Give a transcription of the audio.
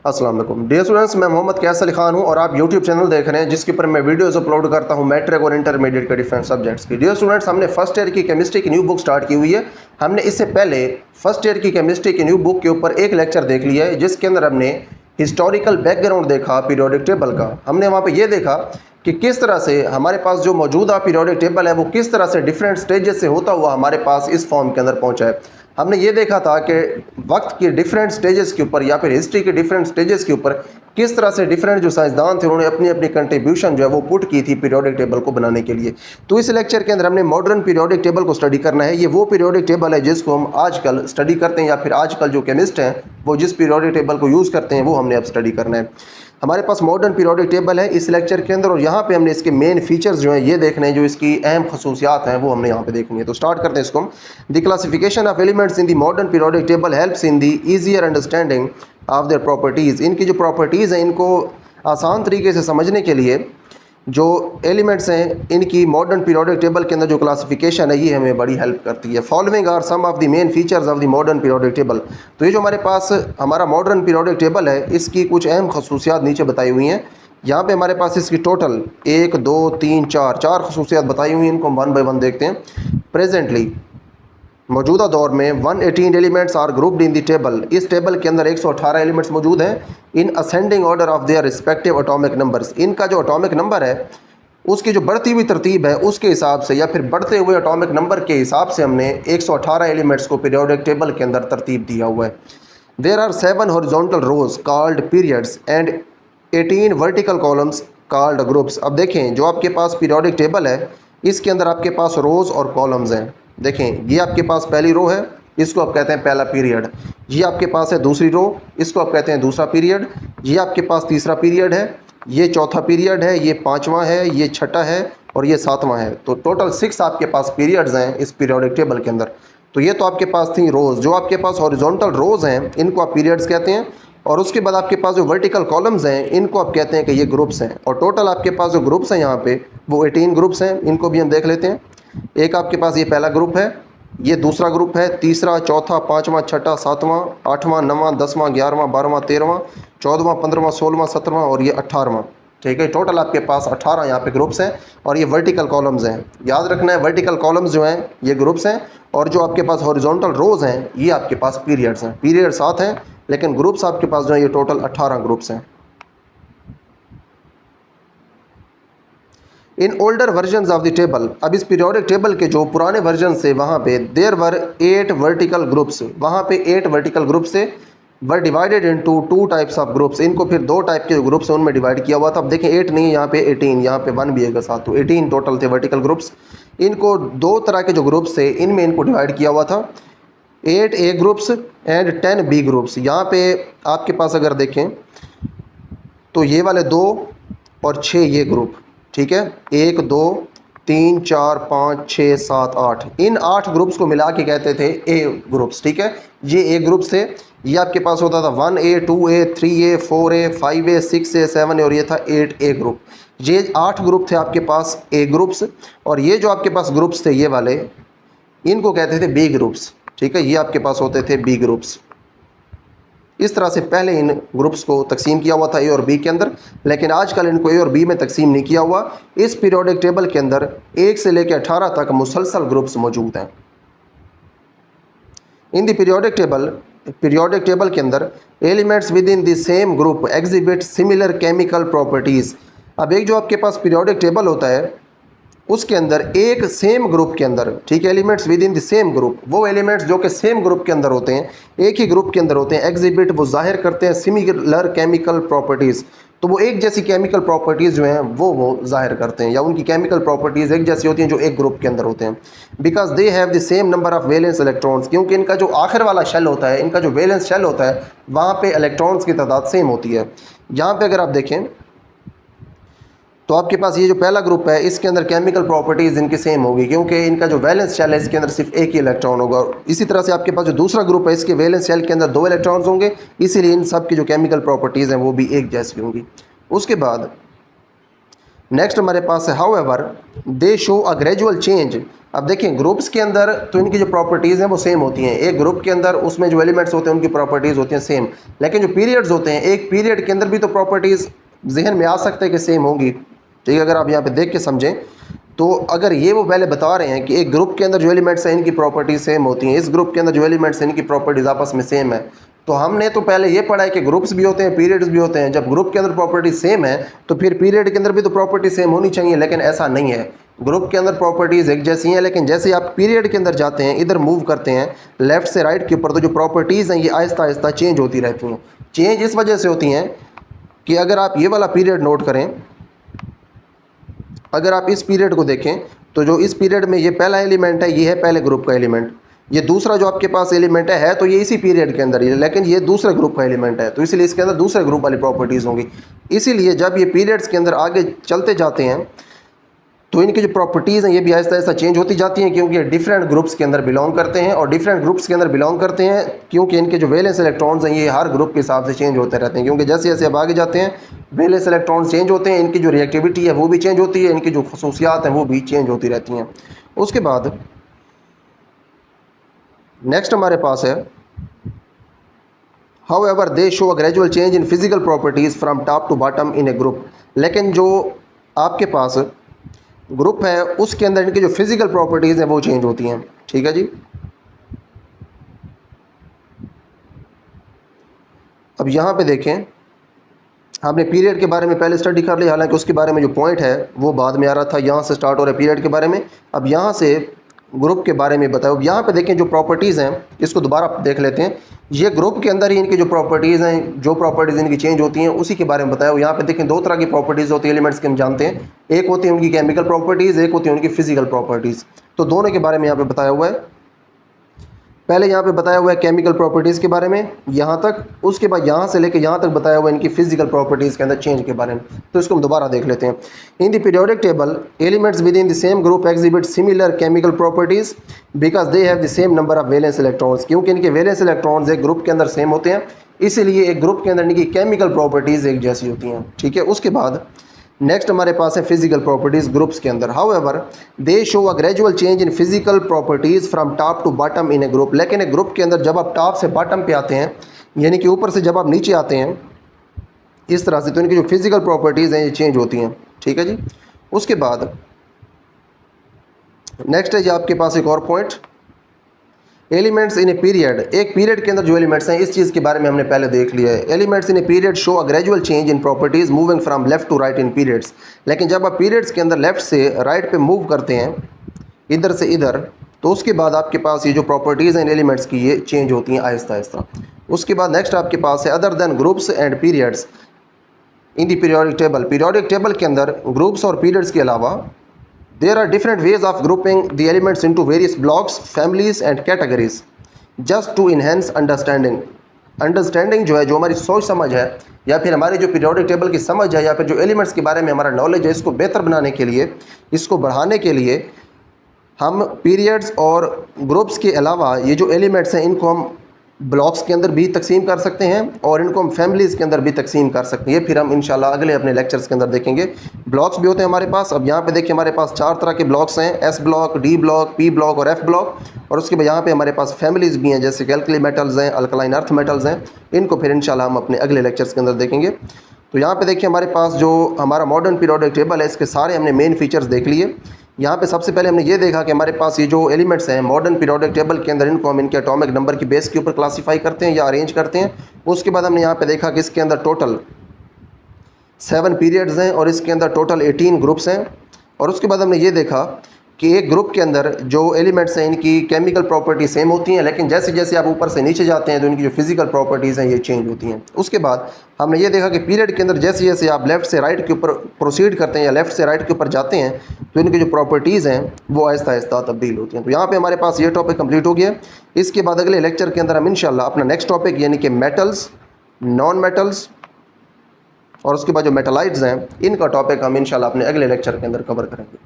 अस्सलाम वालेकुम dear students, मैं मोहम्मद कैस अली खान हूं और आप यूट्यूब चैनल देख रहे हैं जिसके ऊपर मैं वीडियोस अपलोड करता हूं मैट्रिक और इंटरमीडिएट के डिफरेंट सब्जेक्ट्स की। डियर स्टूडेंट्स, हमने फर्स्ट ईयर की केमिस्ट्री की न्यू बुक स्टार्ट की हुई है। हमने इससे पहले फर्स्ट ईयर की केमिस्ट्री की न्यू बुक के ऊपर एक लेक्चर देख लिया है जिसके अंदर हमने हिस्टोरिकल बैकग्राउंड देखा पीरियोडिक टेबल का। हमने वहाँ पर यह देखा कि किस तरह से हमारे पास जो मौजूदा पीरियोडिक टेबल है वो किस तरह से डिफरेंट स्टेजेस से होता हुआ हमारे पास इस फॉर्म के अंदर पहुंचा है। हमने ये देखा था कि वक्त के डिफरेंट स्टेजेस के ऊपर या फिर हिस्ट्री के डिफरेंट स्टेजेस के ऊपर किस तरह से डिफरेंट जो साइंसदान थे उन्होंने अपनी अपनी कंट्रीब्यूशन जो है वो पुट की थी पीरियोडिक टेबल को बनाने के लिए। तो इस लेक्चर के अंदर हमने मॉडर्न पीरियोडिक टेबल को स्टडी करना है। ये वो पीरियोडिक टेबल है जिसको हम आजकल स्टडी करते हैं या फिर आजकल जो केमिस्ट हैं वो जिस पीरियोडिक टेबल को यूज़ करते हैं वो हमने अब स्टडी करना है। हमारे पास मॉडर्न पीरियोडिक टेबल है इस लेक्चर के अंदर और यहाँ पे हमने इसके मेन फीचर्स जो हैं ये देखने हैं, जो इसकी अहम खसूसियात हैं वो हमने यहाँ पे देखनी है। तो स्टार्ट करते हैं इसको। The classification of elements in the modern periodic table helps in the easier understanding of their properties. इनकी जो प्रॉपर्टीज़ हैं इनको आसान तरीके से समझने के लिए जो एलिमेंट्स हैं इनकी मॉडर्न पीरियोडिक टेबल के अंदर जो क्लासिफिकेशन है ये हमें बड़ी हेल्प करती है। Following are some of the main features of the modern periodic table. तो ये जो हमारे पास हमारा मॉडर्न पीरियोडिक टेबल है इसकी कुछ अहम खसूसियात नीचे बताई हुई हैं। यहाँ पे हमारे पास इसकी टोटल 1 2 3 4 खसूसियात बताई हुई हैं। इनको हम 1 बाय 1 देखते हैं। प्रेजेंटली मौजूदा दौर में 118 elements are grouped in the table. इस टेबल के अंदर 118 एलिमेंट्स मौजूद हैं in ascending order of their respective atomic numbers. इनका जो एटॉमिक नंबर है उसकी जो बढ़ती हुई तरतीब है उसके हिसाब से या फिर बढ़ते हुए एटॉमिक नंबर के हिसाब से हमने 118 एलिमेंट्स को पीरियोडिक टेबल के अंदर तरतीब दिया हुआ है। There are 7 horizontal rows called periods and 18 vertical columns called groups. अब देखें जो आपके पास पीरियोडिक टेबल है इसके अंदर आपके पास रोज़ और कॉलम्स हैं। देखें ये आपके पास पहली रो है, इसको आप कहते हैं पहला पीरियड। ये आपके पास है दूसरी रो, इसको आप कहते हैं दूसरा पीरियड। ये आपके पास तीसरा पीरियड है, ये चौथा पीरियड है, ये पाँचवां है, ये छठा है और ये सातवां है। तो टोटल 6 आपके पास पीरियड्स हैं इस पीरियोडिक टेबल के अंदर। तो ये तो आपके पास थी रोज़। जो आपके पास हॉरिजॉन्टल रोज़ हैं इनको आप पीरियड्स कहते हैं और उसके बाद आपके पास जो वर्टिकल कॉलम्स हैं इनको आप कहते हैं कि ये ग्रुप्स हैं। और टोटल आपके पास जो ग्रुप्स हैं यहाँ पे वो 18 ग्रुप्स हैं। इनको भी हम देख लेते हैं। एक आपके पास ये पहला ग्रुप है, ये दूसरा ग्रुप है, तीसरा, चौथा, पाँचवा, छठा, सातवां, आठवां, नवां, 10वां, 11वां, 12वां, 13वां, 14वां, 15वां, 16वां, 17वां और ये 18वां। ठीक है, टोटल आपके पास 18 यहाँ पे ग्रुप्स हैं और ये वर्टिकल कॉलम्स हैं। याद रखना है वर्टिकल कॉलम्स जो हैं ये ग्रुप्स हैं और जो आपके पास हॉरिजॉन्टल रोज़ हैं ये आपके पास पीरियड्स हैं। पीरियड 7 हैं लेकिन ग्रुप्स आपके पास जो है ये टोटल 18 ग्रुप्स हैं। In older versions of the table, अब इस पीरियोडिक टेबल के जो पुराने वर्जन से वहाँ पे देयर वर 8 वर्टिकल ग्रुप्स। वहाँ पे 8 वर्टिकल ग्रुप्स से were divided into 2 types of groups. इनको फिर 2 टाइप के ग्रुप्स हैं उनमें डिवाइड किया हुआ था। अब देखें 8 नहीं, यहाँ पे 18, यहाँ पे 1 भी है साथ, तो 18 टोटल थे वर्टिकल ग्रुप्स। इनको 2 तरह के जो ग्रुप्स थे इनमें इनको डिवाइड किया हुआ था, 8 ए ग्रुप्स एंड 10 बी ग्रुप्स। यहाँ पे आपके पास अगर देखें तो ये वाले 2 और 6 ये ग्रुप, ठीक है, 1 2 3 4 5 6 7 8, इन 8 ग्रुप्स को मिला के कहते थे ए ग्रुप्स। ठीक है, ये ए ग्रुप्स थे। ये आपके पास होता था 1A 2A 3A 4A 5A 6A 7A और ये था 8A ग्रुप। ये 8 ग्रुप थे आपके पास ए ग्रुप्स और ये जो आपके पास ग्रुप्स थे ये वाले इनको कहते थे बी ग्रुप्स। ठीक है, ये आपके पास होते थे बी ग्रुप्स। इस तरह से पहले इन ग्रुप्स को तकसीम किया हुआ था ए और बी के अंदर, लेकिन आजकल इनको ए और बी में तकसीम नहीं किया हुआ। इस पीरियोडिक टेबल के अंदर 1 से लेकर 18 तक मुसलसल ग्रुप्स मौजूद हैं। इन द पीरियोडिक टेबल के अंदर elements with in the same group exhibit similar chemical properties. अब एक जो आपके पास पीरियोडिक टेबल होता है उसके अंदर एक सेम ग्रुप के अंदर, ठीक है, elements with in the same group, वो एलिमेंट्स जो कि सेम ग्रुप के अंदर होते हैं, एक ही ग्रुप के अंदर होते हैं, एग्जिबिट वो जाहिर करते हैं सिमिलर केमिकल प्रॉपर्टीज़। तो वो एक जैसी केमिकल प्रॉपर्टीज़ जो हैं वो जाहिर करते हैं या उनकी केमिकल प्रॉपर्टीज़ एक जैसी होती हैं जो एक ग्रुप के अंदर होते हैं। Because they have the same number of valence electrons, क्योंकि इनका जो आखिर वाला शेल होता है, इनका जो वैलेंस शेल होता है वहाँ पे इलेक्ट्रॉन्स की तादाद सेम होती है। यहाँ पे अगर आप देखें तो आपके पास ये जो पहला ग्रुप है इसके अंदर केमिकल प्रॉपर्टीज़ इनकी सेम होगी क्योंकि इनका जो वैलेंस शेल है इसके अंदर सिर्फ एक ही इलेक्ट्रॉन होगा। इसी तरह से आपके पास जो दूसरा ग्रुप है इसके वैलेंस शेल के अंदर 2 इलेक्ट्रॉन्स होंगे, इसीलिए इन सब की जो केमिकल प्रॉपर्टीज़ हैं वो भी एक जैसी होंगी। उसके बाद नेक्स्ट हमारे पास है however they show a gradual change. अब देखिए ग्रुप्स के अंदर तो इनकी जो प्रॉपर्टीज़ हैं वो सेम होती हैं, एक ग्रुप के अंदर उसमें जो एलिमेंट्स होते हैं उनकी प्रॉपर्टीज़ होती हैं सेम, लेकिन जो पीरियड्स होते हैं एक पीरियड के अंदर भी तो प्रॉपर्टीज़ जहन में आ सकते हैं कि सेम होंगी। ठीक है, अगर आप यहाँ पे देख के समझें तो अगर ये वो पहले बता रहे हैं कि एक ग्रुप के अंदर जो एलिमेंट्स हैं इनकी प्रॉपर्टीज सेम होती हैं, इस ग्रुप के अंदर जो एलिमेंट्स हैं इनकी प्रॉपर्टीज आपस में सेम है, तो हमने तो पहले ये पढ़ा है कि ग्रुप्स भी होते हैं पीरियड्स भी होते हैं। जब ग्रुप के अंदर प्रॉपर्टी सेम है तो फिर पीरियड के अंदर भी तो प्रॉपर्टी सेम होनी चाहिए, लेकिन ऐसा नहीं है। ग्रुप के अंदर प्रॉपर्टीज़ एक जैसी हैं, लेकिन जैसे आप पीरियड के अंदर जाते हैं, इधर मूव करते हैं लेफ्ट से राइट के ऊपर, तो जो प्रॉपर्टीज़ हैं ये आहिस्ता आहिस्ता चेंज होती रहती हैं। चेंज इस वजह से होती हैं कि अगर आप ये वाला पीरियड नोट करें, अगर आप इस पीरियड को देखें तो जो इस पीरियड में ये पहला एलिमेंट है ये है पहले ग्रुप का एलिमेंट, ये दूसरा जो आपके पास एलिमेंट है तो ये इसी पीरियड के अंदर ही है, लेकिन ये दूसरे ग्रुप का एलिमेंट है, तो इसलिए इसके अंदर दूसरे ग्रुप वाली प्रॉपर्टीज़ होंगी। इसीलिए जब ये पीरियड्स के अंदर आगे चलते जाते हैं तो इनकी जो प्रॉपर्टीज़ हैं ये भी आहिस्ता आहिस्ता चेंज होती जाती हैं, क्योंकि ये डिफरेंट ग्रुप्स के अंदर बिलोंग करते हैं, और डिफरेंट ग्रुप्स के अंदर बिलोंग करते हैं क्योंकि इनके जो वैलेंस इलेक्ट्रॉन्स हैं ये हर ग्रुप के हिसाब से चेंज होते रहते हैं, क्योंकि जैसे जैसे अब आगे जाते हैं वैलेंस इलेक्ट्रॉन्स चेंज होते हैं, इनकी जो रिएक्टिविटी है वो भी चेंज होती है, इनकी जो खसूसियात हैं वो भी चेंज होती रहती हैं। उसके बाद नेक्स्ट हमारे पास है however they show a gradual change in physical properties from top to bottom in a group. लेकिन जो आपके पास ग्रुप है उसके अंदर इनकी जो फिजिकल प्रॉपर्टीज़ हैं वो चेंज होती हैं। ठीक है जी, अब यहाँ पे देखें हमने पीरियड के बारे में पहले स्टडी कर लिया, हालांकि उसके बारे में जो पॉइंट है वो बाद में आ रहा था, यहाँ से स्टार्ट हो रहा है पीरियड के बारे में, अब यहाँ से ग्रुप के बारे में बताओ। यहाँ पे देखें जो प्रॉपर्टीज़ हैं इसको दोबारा देख लेते हैं, ये ग्रुप के अंदर ही इनकी जो प्रॉपर्टीज़ हैं, जो प्रॉपर्टीज़ इनकी चेंज होती हैं उसी के बारे में बताया। यहाँ पे देखें दो तरह की प्रॉपर्टीज़ होती है एलिमेंट्स के, हम जानते हैं, एक होती है उनकी केमिकल प्रॉपर्टीज़, एक होती है उनकी फिजिकल प्रॉपर्टीज़, तो दोनों के बारे में यहाँ पे बताया हुआ है। पहले यहाँ पे बताया हुआ है केमिकल प्रॉपर्टीज़ के बारे में यहाँ तक, उसके बाद यहाँ से लेकर यहाँ तक बताया हुआ है इनकी फिजिकल प्रॉपर्टीज़ के अंदर चेंज के बारे में, तो इसको हम दोबारा देख लेते हैं। इन the periodic table elements with in the same group exhibit similar chemical properties because they have the same number of valence electrons. क्योंकि इनके वैलेंस इलेक्ट्रॉन्स एक ग्रुप के अंदर सेम होते हैं, इसीलिए एक ग्रुप के अंदर इनकी केमिकल प्रॉपर्टीज़ एक जैसी होती हैं। ठीक है, उसके बाद नेक्स्ट हमारे पास है फिजिकल प्रॉपर्टीज़ ग्रुप्स के अंदर। However they show a gradual change in physical properties from top to bottom in a group. लेकिन एक ग्रुप के अंदर जब आप टॉप से बॉटम पे आते हैं, यानी कि ऊपर से जब आप नीचे आते हैं इस तरह से, तो इनकी जो फिजिकल प्रॉपर्टीज़ हैं ये चेंज होती हैं। ठीक है जी, उसके बाद नेक्स्ट है जी आपके पास एक और point, elements in a period. एक पीरियड के अंदर जो एलिमेंट्स हैं इस चीज़ के बारे में हमने पहले देख लिया है। Elements in a period show a gradual change in properties moving from left to right in periods. लेकिन जब आप पीरियड्स के अंदर लेफ्ट से राइट पे मूव करते हैं, इधर से इधर, तो उसके बाद आपके पास ये जो प्रॉपर्टीज़ हैं एलिमेंट्स की ये चेंज होती हैं आहिस्ता आहिस्ता। उसके बाद नेक्स्ट आपके पास है other than groups and periods in the periodic table. Periodic table के अंदर ग्रुप्स और पीरियड्स के अलावा there are different ways of grouping the elements into various blocks, families and categories just to enhance understanding. Understanding जो है, जो हमारी सोच समझ है, या फिर हमारी जो पीरियोडिक टेबल की समझ है, या फिर जो एलिमेंट्स के बारे में हमारा नॉलेज है, इसको बेहतर बनाने के लिए, इसको बढ़ाने के लिए हम पीरियड्स और ग्रुप्स के अलावा ये जो एलिमेंट्स हैं इनको हम ब्लॉक्स के अंदर भी तकसीम कर सकते हैं और इनको हम फैमिलीज़ के अंदर भी तकसीम कर सकते हैं। ये फिर हम इंशाल्लाह अगले अपने लेक्चर्स के अंदर देखेंगे। ब्लॉक्स भी होते हैं हमारे पास। अब यहाँ पे देखिए हमारे पास 4 तरह के ब्लॉक्स हैं, S block, D block, P block और एफ ब्लॉक। और उसके बाद यहाँ पे हमारे पास फैमिलीज़ भी हैं, जैसे कि एल्कली मेटल्स हैं, अल्कलाइन अर्थ मेटल्स हैं। इनको फिर इंशाल्लाह हम अपने अगले लेक्चर्स के अंदर देखेंगे। तो यहाँ पे देखिए हमारे पास जो हमारा मॉडर्न पीरियोडिक टेबल है, इसके सारे हमने मेन फीचर्स देख लिए। यहाँ पे सबसे पहले हमने ये देखा कि हमारे पास ये जो एलिमेंट्स हैं मॉडर्न पीरियोडिक टेबल के अंदर, इनको हम इनके एटॉमिक नंबर की बेस के ऊपर क्लासीफाई करते हैं या अरेंज करते हैं। उसके बाद हमने यहाँ पे देखा कि इसके अंदर टोटल 7 पीरियड्स हैं और इसके अंदर टोटल 18 ग्रुप्स हैं। और उसके बाद हमने ये देखा कि एक ग्रुप के अंदर जो एलिमेंट्स हैं इनकी केमिकल प्रॉपर्टी सेम होती हैं, लेकिन जैसे जैसे आप ऊपर से नीचे जाते हैं तो इनकी जो फिजिकल प्रॉपर्टीज़ हैं ये चेंज होती हैं। उसके बाद हमने ये देखा कि पीरियड के अंदर जैसे जैसे आप लेफ़्ट से राइट के ऊपर प्रोसीड करते हैं या लेफ़्ट से राइट के ऊपर जाते हैं तो इनकी जो प्रॉपर्टीज़ हैं वो आहिस्ता आहिस्ता तब्दील होती हैं। तो यहाँ पर हमारे पास ये टॉपिक कम्प्लीट हो गया। इसके बाद अगले लेक्चर के अंदर हम इंशाल्लाह अपना नेक्स्ट टॉपिक यानी कि मेटल्स, नॉन मेटल्स और उसके बाद जो मेटलाइट्स हैं इनका टॉपिक हम इंशाल्लाह अपने अगले लेक्चर के अंदर कवर करेंगे।